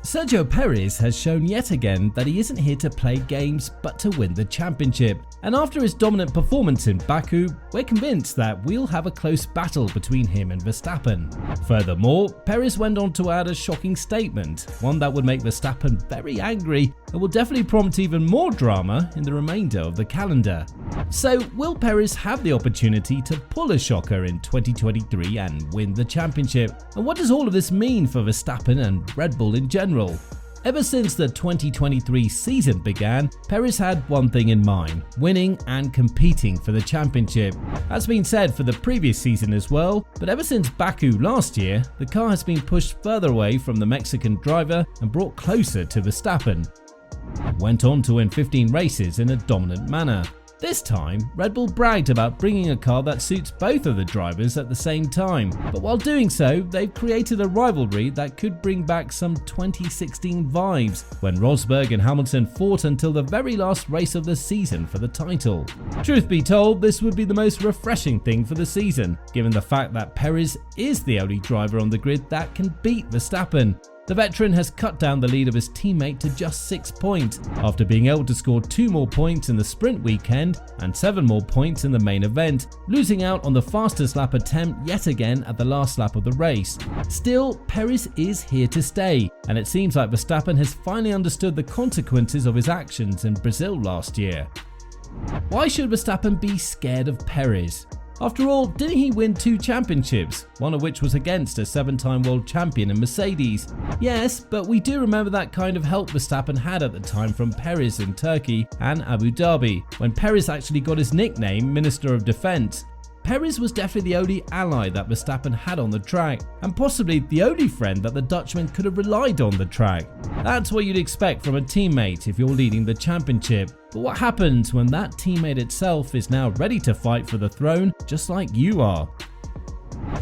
Sergio Perez has shown yet again that he isn't here to play games but to win the championship, and after his dominant performance in Baku, we're convinced that we'll have a close battle between him and Verstappen. Furthermore, Perez went on to add a shocking statement, one that would make Verstappen very angry and will definitely prompt even more drama in the remainder of the calendar. So will Perez have the opportunity to pull a shocker in 2023 and win the championship? And what does all of this mean for Verstappen and Red Bull in general? Ever since the 2023 season began, Perez had one thing in mind: winning and competing for the championship. That's been said for the previous season as well, but ever since Baku last year, the car has been pushed further away from the Mexican driver and brought closer to Verstappen. It went on to win 15 races in a dominant manner. This time, Red Bull bragged about bringing a car that suits both of the drivers at the same time, but while doing so, they've created a rivalry that could bring back some 2016 vibes, when Rosberg and Hamilton fought until the very last race of the season for the title. Truth be told, this would be the most refreshing thing for the season, given the fact that Perez is the only driver on the grid that can beat Verstappen. The veteran has cut down the lead of his teammate to just 6 points, after being able to score 2 more points in the sprint weekend and 7 more points in the main event, losing out on the fastest lap attempt yet again at the last lap of the race. Still, Perez is here to stay, and it seems like Verstappen has finally understood the consequences of his actions in Brazil last year. Why should Verstappen be scared of Perez? After all, didn't he win 2 championships, one of which was against a 7-time world champion in Mercedes? Yes, but we do remember that kind of help Verstappen had at the time from Perez in Turkey and Abu Dhabi, when Perez actually got his nickname Minister of Defense. Perez was definitely the only ally that Verstappen had on the track, and possibly the only friend that the Dutchman could have relied on the track. That's what you'd expect from a teammate if you're leading the championship. But what happens when that teammate itself is now ready to fight for the throne, just like you are?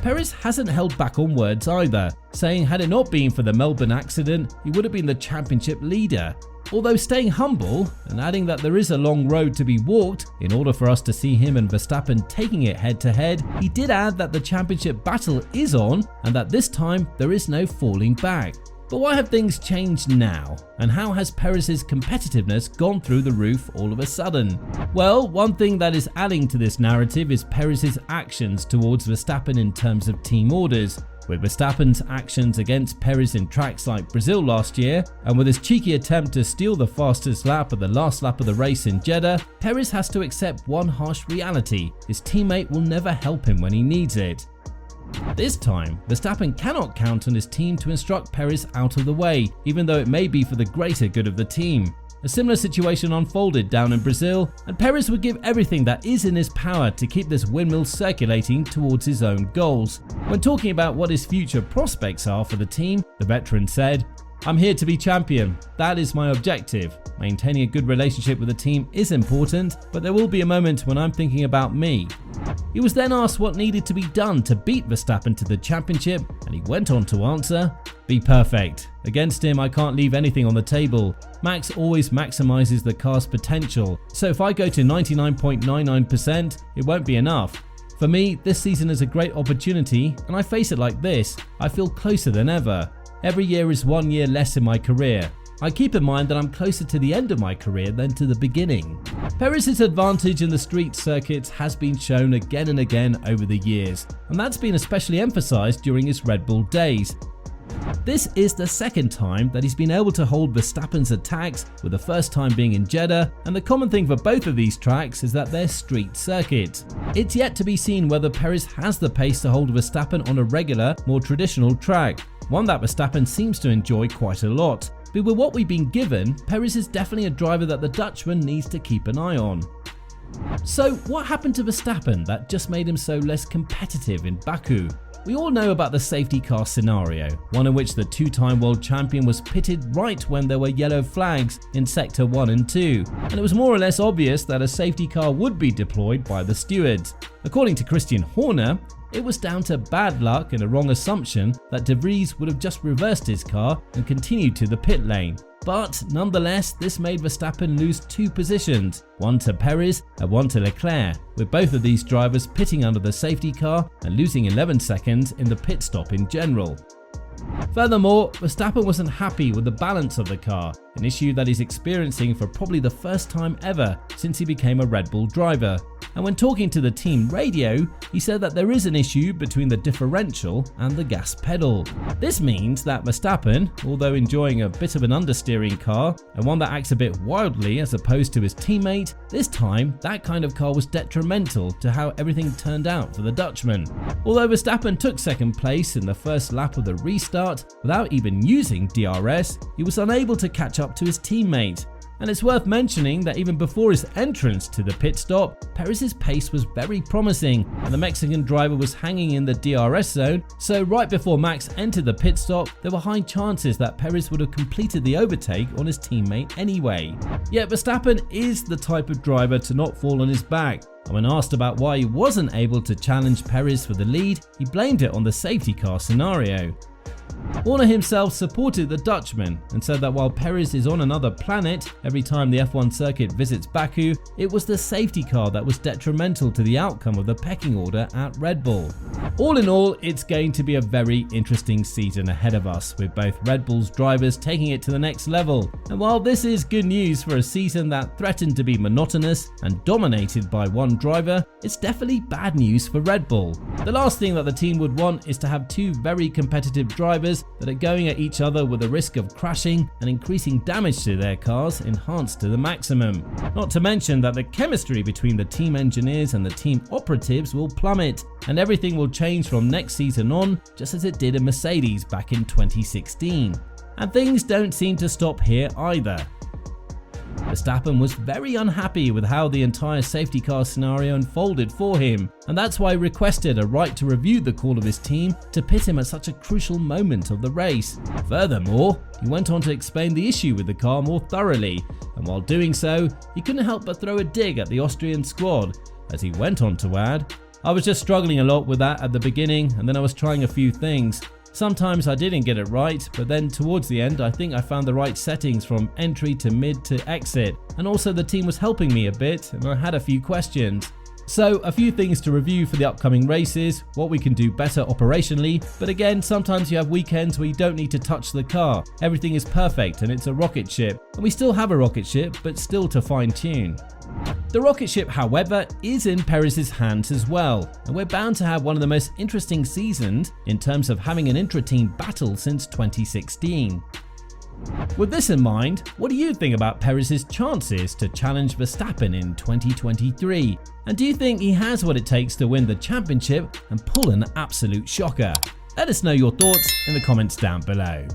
Perez hasn't held back on words either, saying had it not been for the Melbourne accident, he would have been the championship leader. Although staying humble and adding that there is a long road to be walked in order for us to see him and Verstappen taking it head to head, he did add that the championship battle is on and that this time there is no falling back. But why have things changed now? And how has Perez's competitiveness gone through the roof all of a sudden? Well, one thing that is adding to this narrative is Perez's actions towards Verstappen in terms of team orders. With Verstappen's actions against Perez in tracks like Brazil last year, and with his cheeky attempt to steal the fastest lap at the last lap of the race in Jeddah, Perez has to accept one harsh reality: his teammate will never help him when he needs it. This time, Verstappen cannot count on his team to instruct Perez out of the way, even though it may be for the greater good of the team. A similar situation unfolded down in Brazil, and Perez would give everything that is in his power to keep this windmill circulating towards his own goals. When talking about what his future prospects are for the team, the veteran said, "I'm here to be champion. That is my objective. Maintaining a good relationship with the team is important, but there will be a moment when I'm thinking about me." He was then asked what needed to be done to beat Verstappen to the championship, and he went on to answer, "Be perfect. Against him, I can't leave anything on the table. Max always maximizes the car's potential, so if I go to 99.99%, it won't be enough. For me, this season is a great opportunity, and I face it like this: I feel closer than ever. Every year is 1 year less in my career. I keep in mind that I'm closer to the end of my career than to the beginning." Perez's advantage in the street circuits has been shown again and again over the years, and that's been especially emphasized during his Red Bull days. This is the second time that he's been able to hold Verstappen's attacks, with the first time being in Jeddah, and the common thing for both of these tracks is that they're street circuits. It's yet to be seen whether Perez has the pace to hold Verstappen on a regular, more traditional track, one that Verstappen seems to enjoy quite a lot. But with what we've been given, Perez is definitely a driver that the Dutchman needs to keep an eye on. So what happened to Verstappen that just made him so less competitive in Baku? We all know about the safety car scenario, one in which the 2-time world champion was pitted right when there were yellow flags in sector 1 and 2, and it was more or less obvious that a safety car would be deployed by the stewards. According to Christian Horner, it was down to bad luck and a wrong assumption that De Vries would have just reversed his car and continued to the pit lane. But nonetheless, this made Verstappen lose 2 positions, one to Perez and one to Leclerc, with both of these drivers pitting under the safety car and losing 11 seconds in the pit stop in general. Furthermore, Verstappen wasn't happy with the balance of the car, an issue that he's experiencing for probably the first time ever since he became a Red Bull driver. And when talking to the team radio, he said that there is an issue between the differential and the gas pedal. This means that Verstappen, although enjoying a bit of an understeering car and one that acts a bit wildly as opposed to his teammate, this time that kind of car was detrimental to how everything turned out for the Dutchman. Although Verstappen took second place in the first lap of the restart without even using DRS, he was unable to catch up to his teammate. And it's worth mentioning that even before his entrance to the pit stop, Perez's pace was very promising and the Mexican driver was hanging in the DRS zone, so right before Max entered the pit stop, there were high chances that Perez would have completed the overtake on his teammate anyway. Yet Verstappen is the type of driver to not fall on his back, and when asked about why he wasn't able to challenge Perez for the lead, he blamed it on the safety car scenario. Horner himself supported the Dutchman and said that while Perez is on another planet every time the F1 circuit visits Baku, it was the safety car that was detrimental to the outcome of the pecking order at Red Bull. All in all, it's going to be a very interesting season ahead of us, with both Red Bull's drivers taking it to the next level. And while this is good news for a season that threatened to be monotonous and dominated by one driver, it's definitely bad news for Red Bull. The last thing that the team would want is to have two very competitive drivers that are going at each other with the risk of crashing and increasing damage to their cars enhanced to the maximum. Not to mention that the chemistry between the team engineers and the team operatives will plummet, and everything will change from next season on, just as it did in Mercedes back in 2016. And things don't seem to stop here either. Verstappen was very unhappy with how the entire safety car scenario unfolded for him, and that's why he requested a right to review the call of his team to pit him at such a crucial moment of the race. Furthermore, he went on to explain the issue with the car more thoroughly, and while doing so, he couldn't help but throw a dig at the Austrian squad, as he went on to add, "I was just struggling a lot with that at the beginning, and then I was trying a few things. Sometimes I didn't get it right, but then towards the end I think I found the right settings from entry to mid to exit, and also the team was helping me a bit and I had a few questions." So a few things to review for the upcoming races, what we can do better operationally, but again, sometimes you have weekends where you don't need to touch the car, everything is perfect and it's a rocket ship, and we still have a rocket ship but still to fine tune. The rocket ship, however, is in Perez's hands as well, and we're bound to have one of the most interesting seasons in terms of having an intra-team battle since 2016. With this in mind, what do you think about Perez's chances to challenge Verstappen in 2023? And do you think he has what it takes to win the championship and pull an absolute shocker? Let us know your thoughts in the comments down below.